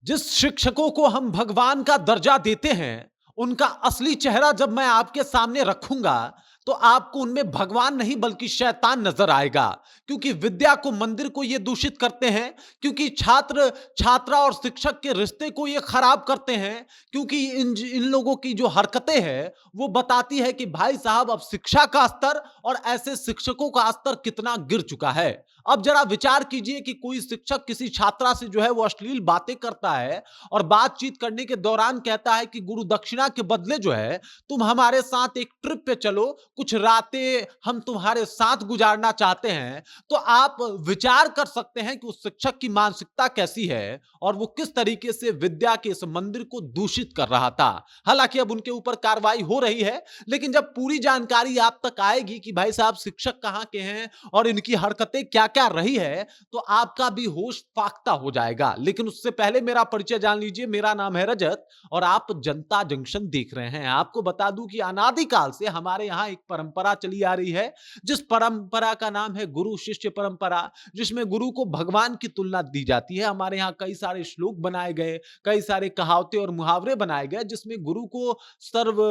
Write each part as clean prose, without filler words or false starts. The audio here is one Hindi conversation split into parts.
जिस शिक्षकों को हम भगवान का दर्जा देते हैं, उनका असली चेहरा जब मैं आपके सामने रखूंगा, तो आपको उनमें भगवान नहीं बल्कि शैतान नजर आएगा। क्योंकि विद्या को, मंदिर को ये दूषित करते हैं, क्योंकि छात्र, छात्रा और शिक्षक के रिश्ते को ये खराब करते हैं, क्योंकि इन लोगों की जो हरकतें हैं, वो बताती है कि भाई साहब अब शिक्षा का स्तर और ऐसे शिक्षकों का स्तर कितना गिर चुका है। अब जरा विचार कीजिए कि कोई शिक्षक किसी छात्रा से जो है वो अश्लील बातें करता है और बातचीत करने के दौरान कहता है कि गुरु दक्षिणा के बदले जो है तुम हमारे साथ एक ट्रिप पे चलो, कुछ रातें हम तुम्हारे साथ गुजारना चाहते हैं। तो आप विचार कर सकते हैं कि उस शिक्षक की मानसिकता कैसी है और वो किस तरीके से विद्या के इस मंदिर को दूषित कर रहा था। हालांकि अब उनके ऊपर कार्रवाई हो रही है, लेकिन जब पूरी जानकारी आप तक आएगी कि भाई साहब शिक्षक कहां के हैं और इनकी हरकतें क्या क्या रही है, तो आपका भी होश फाख्ता हो जाएगा। लेकिन उससे पहले मेरा परिचय जान लीजिए। मेरा नाम है रजत और आप जनता जंक्शन देख रहे हैं। आपको बता दूं कि अनादिकाल से हमारे यहां एक परंपरा चली आ रही है, जिस परंपरा का नाम है गुरु शिष्य परंपरा, जिसमें गुरु को भगवान की तुलना दी जाती है। हमारे यहां कई सारे श्लोक बनाए गए, कई सारे कहावतें और मुहावरे बनाए गए, जिसमें गुरु को सर्व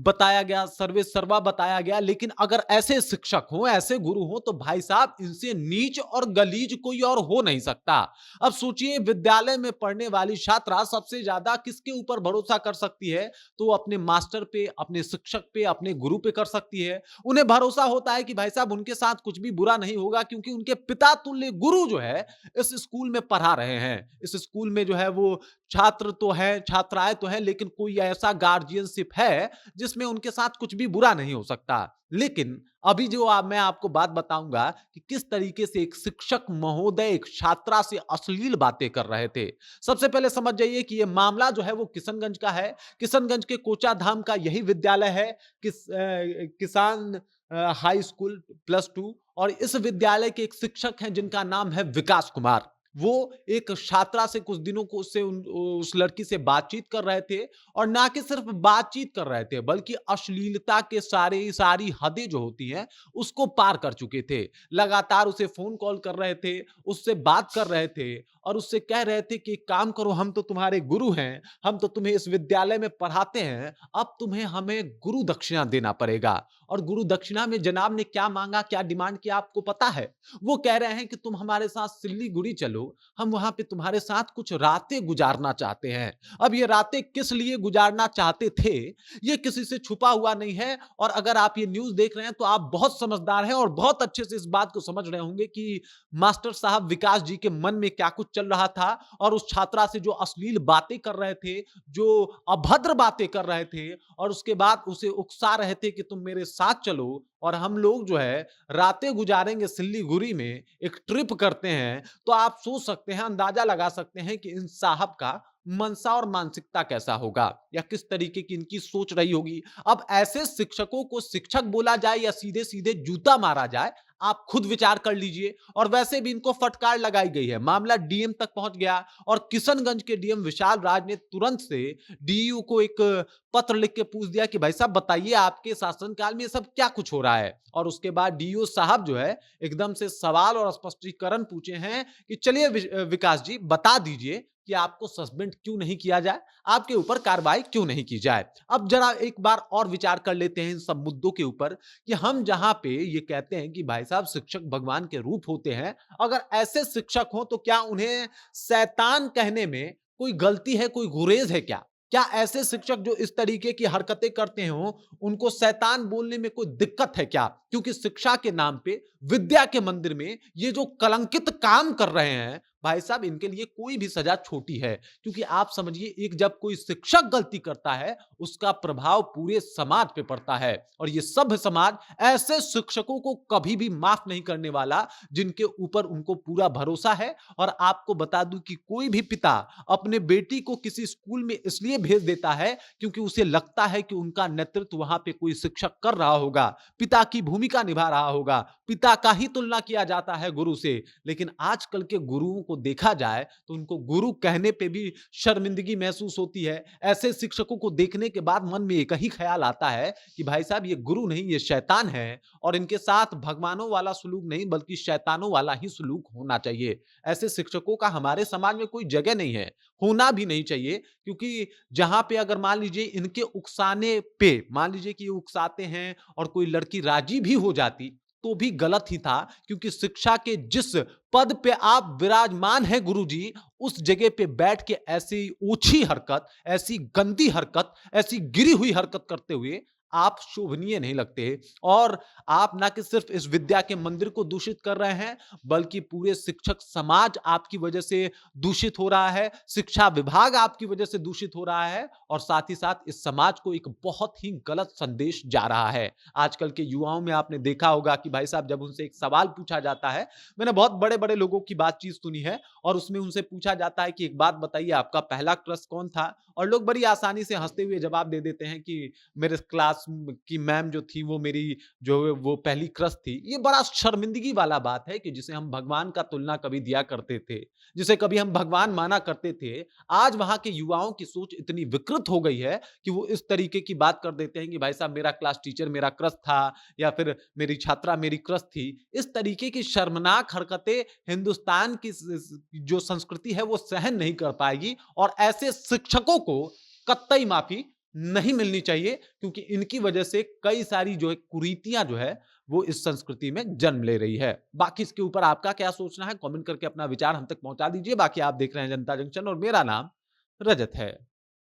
बताया गया, सर्वे सर्वा बताया गया। लेकिन अगर ऐसे शिक्षक हो, ऐसे गुरु हो, तो भाई साहब इनसे नीच और गलीज कोई और हो नहीं सकता। अब सोचिए, विद्यालय में पढ़ने वाली छात्रा सबसे ज्यादा किसके ऊपर भरोसा कर सकती है? तो वो अपने मास्टर पे, अपने शिक्षक पे, अपने गुरु पे कर सकती है। उन्हें भरोसा होता है कि भाई साहब उनके साथ कुछ भी बुरा नहीं होगा, क्योंकि उनके पिता तुल्य गुरु जो है इस स्कूल में पढ़ा रहे हैं। इस स्कूल में जो है वो छात्र तो है, छात्राएं तो है, लेकिन कोई ऐसा गार्जियनशिप है जिसमें उनके साथ कुछ भी बुरा नहीं हो सकता। लेकिन अभी जो मैं आपको बात बताऊंगा कि किस तरीके से एक शिक्षक महोदय एक छात्रा से अश्लील बातें कर रहे थे। सबसे पहले समझ जाइए कि यह मामला जो है वो किशनगंज का है। किशनगंज के कोचा धाम का यही विद्यालय है, किसान हाई स्कूल +2। और इस विद्यालय के एक शिक्षक हैं जिनका नाम है विकास कुमार। वो एक छात्रा से कुछ दिनों को उस लड़की से बातचीत कर रहे थे, और ना कि सिर्फ बातचीत कर रहे थे बल्कि अश्लीलता के सारी हदें जो होती हैं उसको पार कर चुके थे। लगातार उसे फोन कॉल कर रहे थे, उससे बात कर रहे थे और उससे कह रहे थे कि एक काम करो, हम तो तुम्हारे गुरु हैं, हम तो तुम्हें इस विद्यालय में पढ़ाते हैं, अब तुम्हें हमें गुरु दक्षिणा देना पड़ेगा। और गुरु दक्षिणा में जनाब ने क्या मांगा, क्या डिमांड किया, आपको पता है? वो कह रहे हैं कि तुम हमारे साथ सिल्लीगुड़ी चलो, हम वहां पे तुम्हारे साथ कुछ रातें गुजारना चाहते हैं। अब ये रातें किस लिए गुजारना चाहते थे, ये किसी से छुपा हुआ नहीं है। और अगर आप ये न्यूज़ देख रहे हैं तो आप बहुत समझदार हैं और बहुत अच्छे से इस बात को समझ रहे होंगे कि मास्टर साहब विकास जी के मन में क्या कुछ चल रहा था, और उस छात्रा से जो अश्लील बातें कर रहे थे, जो अभद्र बातें कर रहे थे, और उसके बाद उसे उकसा रहे थे कि तुम मेरे साथ चलो और हम लोग जो है रातें गुजारेंगे सिल्लीगुड़ी में, एक ट्रिप करते हैं। तो आप सोच सकते हैं, अंदाजा लगा सकते हैं कि इन साहब का मनसा और मानसिकता कैसा होगा, या किस तरीके की इनकी सोच रही होगी। अब ऐसे शिक्षकों को शिक्षक बोला जाए या सीधे सीधे जूता मारा जाए, आप खुद विचार कर लीजिए। और वैसे भी इनको फटकार लगाई गई है, मामला डीएम तक पहुंच गया और किशनगंज के डीएम विशाल राज ने तुरंत से डीयू को एक पत्र लिख के पूछ दिया कि भाई साहब बताइए, आपके शासनकाल में ये सब क्या कुछ हो रहा है। और उसके बाद डीयू साहब जो है एकदम से सवाल और स्पष्टीकरण पूछे हैं कि चलिए विकास जी बता दीजिए कि आपको सस्पेंड क्यों नहीं किया जाए, आपके ऊपर कार्रवाई क्यों नहीं की जाए। अब जरा एक बार और विचार कर लेते हैं इन सब मुद्दों के ऊपर कि हम जहां पे ये कहते हैं कि भाई साहब शिक्षक भगवान के रूप होते हैं, अगर ऐसे शिक्षक हो तो क्या उन्हें शैतान कहने में कोई गलती है, कोई गुरेज है क्या? क्या ऐसे शिक्षक जो इस तरीके की हरकतें करते हो, उनको शैतान बोलने में कोई दिक्कत है क्या? क्योंकि शिक्षा के नाम पे, विद्या के मंदिर में ये जो कलंकित काम कर रहे हैं, भाई साहब इनके लिए कोई भी सजा छोटी है। क्योंकि आप समझिए, एक जब कोई शिक्षक गलती करता है, उसका प्रभाव पूरे समाज पे पड़ता है, और ये सभ्य समाज ऐसे शिक्षकों को कभी भी माफ नहीं करने वाला जिनके ऊपर उनको पूरा भरोसा है। और आपको बता दूं कि कोई भी पिता अपने बेटी को किसी स्कूल में इसलिए भेज देता है क्योंकि उसे लगता है कि उनका नेतृत्व वहां पे कोई शिक्षक कर रहा होगा, पिता की भूमिका निभा रहा होगा, पिता का ही तुलना किया जाता है गुरु से। लेकिन आजकल के गुरुओं को देखा जाए तो उनको गुरु कहने पे भी शर्मिंदगी महसूस होती है। ऐसे शिक्षकों को देखने के बाद मन में एक ही ख्याल आता है कि भाई साहब ये गुरु नहीं, ये शैतान है और इनके साथ भगवानों वाला सलूक नहीं बल्कि शैतानों वाला ही सलूक होना चाहिए। ऐसे शिक्षकों का हमारे समाज में कोई जगह नहीं है, होना भी नहीं चाहिए, क्योंकि जहां पे अगर मान लीजिए इनके उकसाने पे मान लीजिए कि ये उकसाते हैं और कोई लड़की राजी भी हो जाती तो भी गलत ही था, क्योंकि शिक्षा के जिस पद पे आप विराजमान हैं गुरुजी, उस जगह पे बैठ के ऐसी ओछी हरकत, ऐसी गंदी हरकत, ऐसी गिरी हुई हरकत करते हुए आप शोभनीय नहीं लगते। और आप ना कि सिर्फ इस विद्या के मंदिर को दूषित कर रहे हैं, बल्कि पूरे शिक्षक समाज आपकी वजह से दूषित हो रहा है, शिक्षा विभाग आपकी वजह से दूषित हो रहा है और साथ ही साथ इस समाज को एक बहुत ही गलत संदेश जा रहा है। आजकल के युवाओं में आपने देखा होगा कि भाई साहब जब उनसे एक सवाल पूछा जाता है, मैंने बहुत बड़े-बड़े लोगों की बातचीत सुनी है और उसमें उनसे पूछा जाता है कि एक बात बताइए आपका पहला क्रश कौन था? और लोग बड़ी आसानी से हँसते हुए जवाब दे देते हैं कि मेरे क्लास की मैम जो थी वो मेरी जो है वो पहली क्रश थी। ये बड़ा शर्मिंदगी वाला बात है कि जिसे हम भगवान का तुलना कभी दिया करते थे, जिसे कभी हम भगवान माना करते थे, आज वहाँ के युवाओं की सोच इतनी विकृत हो गई है कि वो इस तरीके की बात कर देते हैं कि भाई साहब मेरा क्लास टीचर मेरा क्रश था या फिर मेरी छात्रा मेरी क्रश थी। इस तरीके की शर्मनाक हरकतें हिंदुस्तान की जो संस्कृति है वो सहन नहीं कर पाएगी और ऐसे शिक्षकों को कतई माफी नहीं मिलनी चाहिए, क्योंकि इनकी वजह से कई सारी जो है कुरीतियां जो है वो इस संस्कृति में जन्म ले रही है। बाकी इसके ऊपर आपका क्या सोचना है, कमेंट करके अपना विचार हम तक पहुंचा दीजिए। बाकी आप देख रहे हैं जनता जंक्शन और मेरा नाम रजत है।